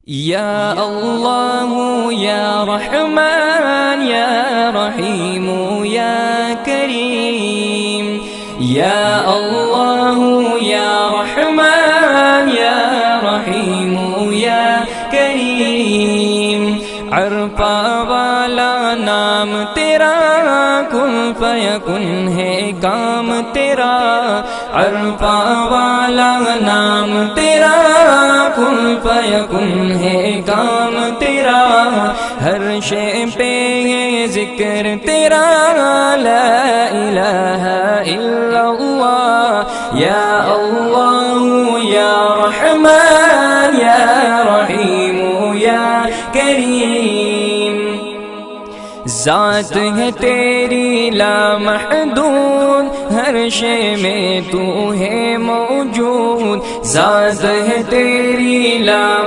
یا اللہ یا رحمان یا رحیم یا کریم، یا اللہ یا رحمان یا رحیم یا کریم، عرفہ والا نام تیرا، کن فیکن ہے کام تیرا، عرفہ والا نام تیرا، کن فیکن ہے کام تیرا، ہر شے پہ ہے ذکر تیرا، لا الہ الا اللہ، یا اللہ یا رحمان یا رحیم یا کریم، ذات ہے تیری لامحدود، ہر شے میں تو ہے موجود، ذات ہے تیری